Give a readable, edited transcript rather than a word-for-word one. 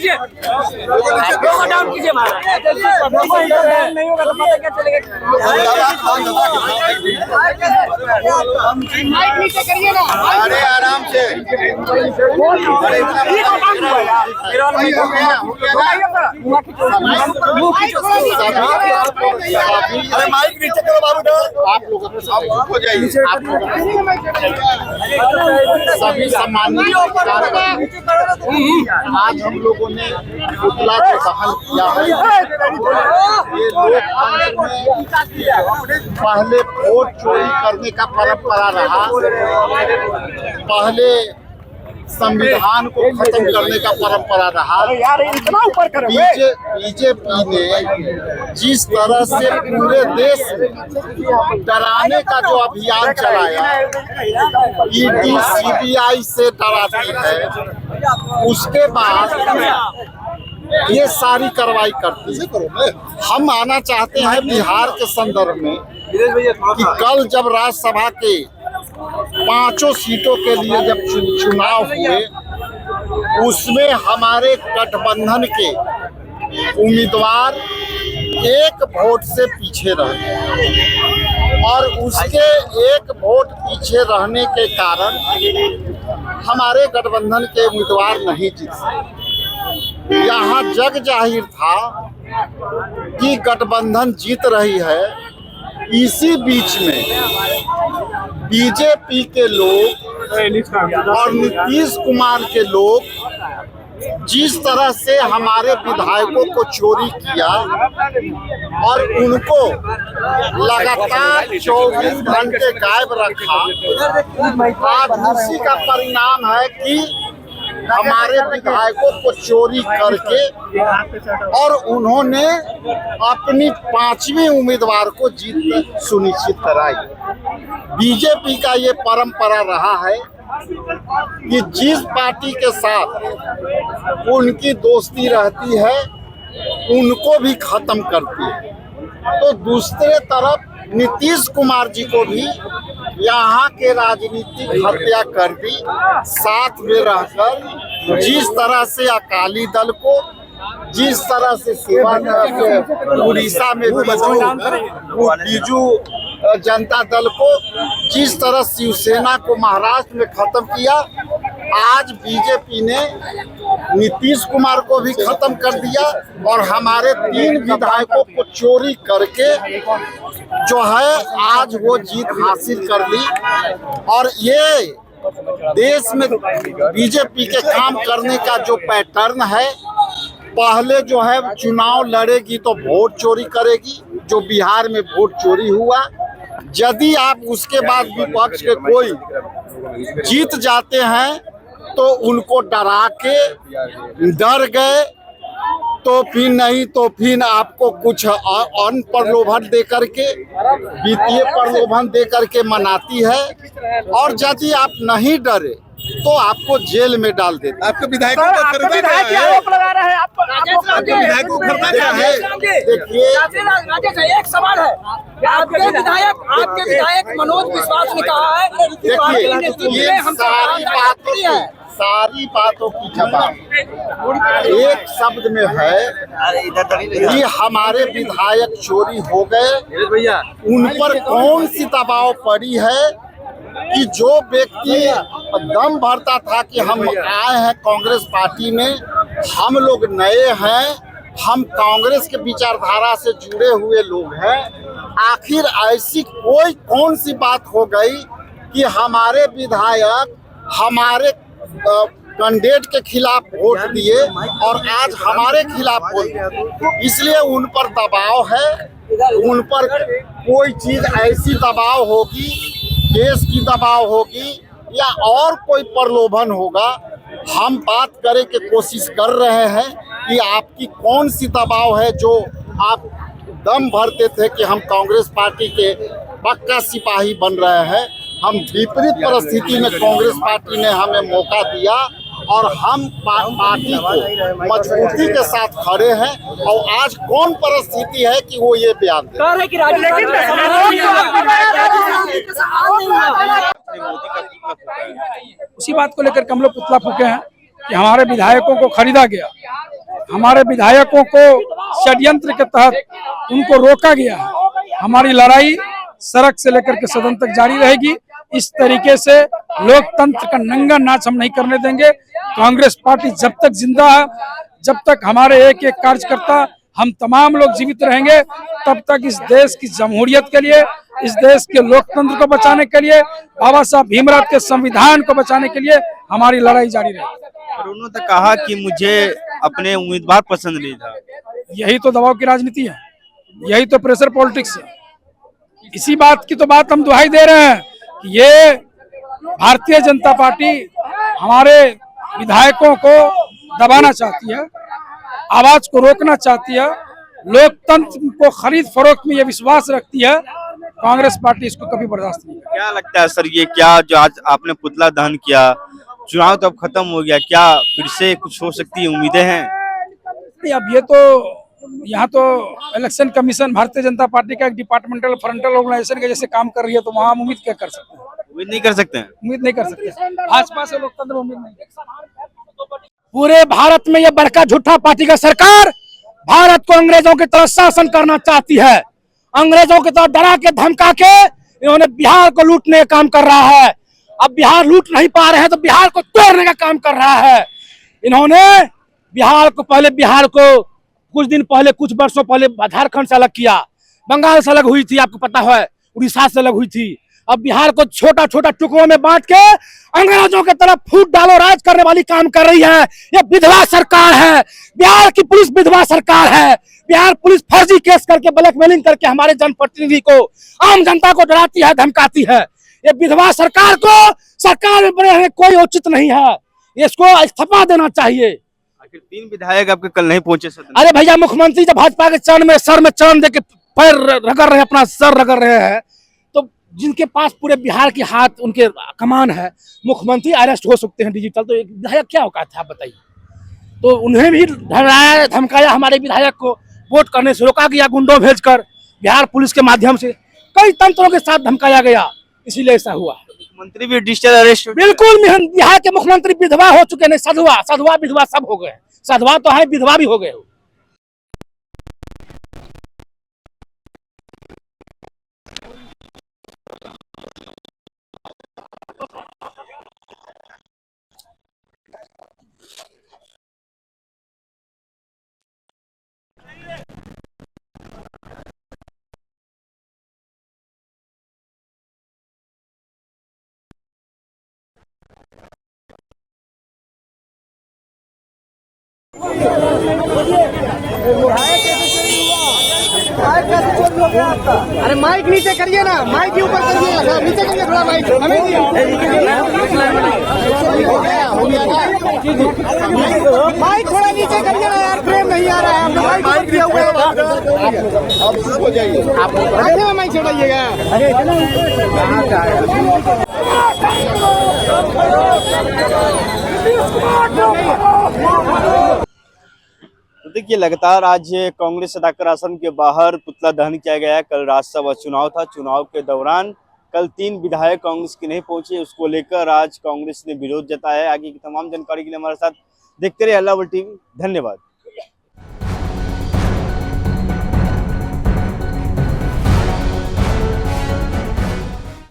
कीजिए, लोगो डाउन कीजिए महाराज। नहीं होगा तो पता क्या चलेगा। माइक नीचे करिए ना। अरे आराम से। अरे माइक नीचे करो बाबू। आप लोग हो जाइए। सभी सम्मानित आज हम लोगों ने पुतला को दहन किया है। ये लोकतंत्र में पहले वोट चोरी करने का परंपरा रहा, पहले संविधान को खत्म करने का परंपरा रहा। बीजेपी ने जिस तरह से पूरे देश में डराने का जो अभियान चलाया, ईडी सीबीआई से डराती है, उसके बाद ये सारी कार्रवाई करती है। हम मानना चाहते हैं बिहार के संदर्भ में कि कल जब राज्यसभा के 5 सीटों के लिए जब चुनाव हुए, उसमें हमारे गठबंधन के उम्मीदवार 1 वोट से पीछे रहे और उसके 1 वोट पीछे रहने के कारण हमारे गठबंधन के उम्मीदवार नहीं जीत सके। यहाँ जग जाहिर था कि गठबंधन जीत रही है। इसी बीच में बीजेपी के लोग और नीतीश कुमार के लोग जिस तरह से हमारे विधायकों को चोरी किया और उनको लगातार 24 घंटे गायब रखा, आज उसी का परिणाम है कि हमारे विधायकों को चोरी करके और उन्होंने अपनी 5वीं उम्मीदवार को जीत सुनिश्चित कराई। बीजेपी का ये परंपरा रहा है कि जिस पार्टी के साथ उनकी दोस्ती रहती है उनको भी खत्म करती है। तो दूसरे तरफ नीतीश कुमार जी को भी यहाँ के राजनीतिक हत्या कर दी। साथ में रहकर जिस तरह से अकाली दल को, जिस तरह से सेवा उड़ीसा में बीजू जनता दल को, जिस तरह शिवसेना को महाराष्ट्र में खत्म किया, आज बीजेपी ने नीतीश कुमार को भी खत्म कर दिया और हमारे 3 विधायकों को चोरी करके जो है आज वो जीत हासिल कर ली। और ये देश में बीजेपी के काम करने का जो पैटर्न है, पहले जो है चुनाव लड़ेगी तो वोट चोरी करेगी, जो बिहार में वोट चोरी हुआ। यदि आप उसके बाद विपक्ष के कोई जीत जाते हैं तो उनको डरा के डर गए, तो फिर नहीं तो फिर आपको कुछ अन्न प्रलोभन दे करके, वित्तीय प्रलोभन दे करके मनाती है। और यदि आप नहीं डरे तो आपको जेल में डाल देते। आपके विधायकों को खरीदा गया है, आरोप लगा रहे हैं आपके विधायकों को खरीदा गया है। देखिए, एक सवाल है, आपके विधायक मनोज विश्वास ने कहा है कि सारी बातों की जवाब एक शब्द में है कि हमारे विधायक चोरी हो गए। उन पर कौन सी दबाव पड़ी है कि जो व्यक्ति दम भरता था कि हम आए हैं कांग्रेस पार्टी में, हम लोग नए हैं, हम कांग्रेस के विचारधारा से जुड़े हुए लोग हैं, आखिर ऐसी कौन सी बात हो गई कि हमारे विधायक हमारे कैंडिडेट के खिलाफ वोट दिए और आज हमारे खिलाफ वोट दिए। इसलिए उन पर दबाव है, उन पर कोई चीज ऐसी दबाव होगी, केस की दबाव होगी या और कोई प्रलोभन होगा। हम बात करने की कोशिश कर रहे हैं कि आपकी कौन सी दबाव है जो आप दम भरते थे कि हम कांग्रेस पार्टी के पक्का सिपाही बन रहे हैं। हम विपरीत परिस्थिति में कांग्रेस पार्टी ने हमें मौका दिया और हम पार्टी को मजबूती के साथ खड़े हैं। और आज कौन परिस्थिति है कि वो ये बयान दे। उसी बात को लेकर हम लोग पुतला फूके हैं कि हमारे विधायकों को खरीदा गया हमारे विधायकों को षड्यंत्र के तहत उनको रोका गया है। हमारी लड़ाई सड़क से लेकर के सदन तक जारी रहेगी। इस तरीके से लोकतंत्र का नंगा नाच हम नहीं करने देंगे। कांग्रेस पार्टी जब तक जिंदा है, जब तक हमारे एक एक कार्यकर्ता, हम तमाम लोग जीवित रहेंगे, तब तक इस देश की जमहूरियत के लिए, इस देश के लोकतंत्र को बचाने के लिए, बाबा साहब भीमराव के संविधान को बचाने के लिए हमारी लड़ाई जारी रहेगी। और उन्होंने तो कहा कि मुझे अपने उम्मीदवार पसंद नहीं था। यही तो दबाव की राजनीति है, यही तो प्रेशर पॉलिटिक्स है। इसी बात की तो बात हम दुहाई दे रहे हैं कि ये भारतीय जनता पार्टी हमारे विधायकों को दबाना चाहती है, आवाज को रोकना चाहती है, लोकतंत्र को खरीद फरोख्त में ये विश्वास रखती है। कांग्रेस पार्टी इसको कभी बर्दाश्त नहीं करेगी। क्या लगता है सर, ये क्या जो आज आपने पुतला दहन किया, चुनाव तो अब खत्म हो गया, क्या फिर से कुछ हो सकती है, उम्मीदें हैं? अब ये तो यहाँ तो election commission Bharatiya Janata party का एक डिपार्टमेंटल फ्रंटल ऑर्गेनाइजेशन के जैसे काम कर रही है, तो वहाँ हम उम्मीद क्या कर सकते हैं? उम्मीद नहीं कर सकते हैं। उम्मीद नहीं कर सकते। भाजपा से लोकतंत्र में उम्मीद नहीं। पूरे भारत में ये बड़का झूठा पार्टी का सरकार भारत को अंग्रेजों की तरह शासन करना चाहती है। अंग्रेजों की तरह डरा के धमका के इन्होंने बिहार को लूटने का काम कर रहा है। अब बिहार लूट नहीं पा रहे हैं तो बिहार को तोड़ने का काम कर रहा है। इन्होंने बिहार को कुछ दिन पहले, कुछ वर्षों पहले झारखंड से अलग किया, बंगाल से अलग हुई थी, आपको पता है, उड़ीसा से अलग हुई थी। अब बिहार को छोटा छोटा टुकड़ों में बांट के अंग्रेजों की तरफ फूट डालो राज करने वाली काम कर रही है। ये विधवा सरकार है, बिहार की पुलिस विधवा सरकार है। बिहार पुलिस फर्जी केस करके ब्लैकमेलिंग करके हमारे जनप्रतिनिधि को, आम जनता को डराती है, धमकाती है। ये विधवा सरकार को सरकार में बने रहने कोई उचित नहीं है, इसको इस्तीफा देना चाहिए। आखिर 3 विधायक आपके कल नहीं पहुंचे सदन? अरे भैया, मुख्यमंत्री जब भाजपा के चरण में सर में चरण देके पैर रगड़ रहे हैं, अपना सर रगड़ रहे हैं, तो जिनके पास पूरे बिहार की हाथ उनके कमान है, मुख्यमंत्री अरेस्ट हो सकते हैं डिजिटल, तो एक विधायक क्या औकात है आप बताइए? तो उन्हें भी डराया धमकाया, हमारे विधायक को वोट करने से रोका गया, गुंडों भेजकर, बिहार पुलिस के माध्यम से कई तंत्रों के साथ धमकाया गया, इसीलिए ऐसा हुआ। मंत्री भी डिजिटल अरेस्ट? बिल्कुल, बिहार के मुख्यमंत्री विधवा हो चुके, नहीं सधवा विधवा सब हो गए। सधवा तो है, विधवा भी हो गए। अरे माइक नीचे करिए ना, माइक के ऊपर करिए, नीचे करिए थोड़ा माइक हमें माइक थोड़ा नीचे करिए ना यार, फ्रेम नहीं आ रहा है। आपने माइक दिया हुआ है, अब हो जाइए, आप माइक चढ़ाइएगा। तो देखिए, लगातार आज कांग्रेस सदाकर आश्रम के बाहर पुतला दहन किया गया है। कल राज्यसभा चुनाव था, चुनाव के दौरान कल 3 विधायक कांग्रेस के नहीं पहुंचे, उसको लेकर आज कांग्रेस ने विरोध जताया है। आगे की तमाम जानकारी के लिए हमारे साथ देखते रहिए अल्लाह वर्ल्ड टीवी। धन्यवाद।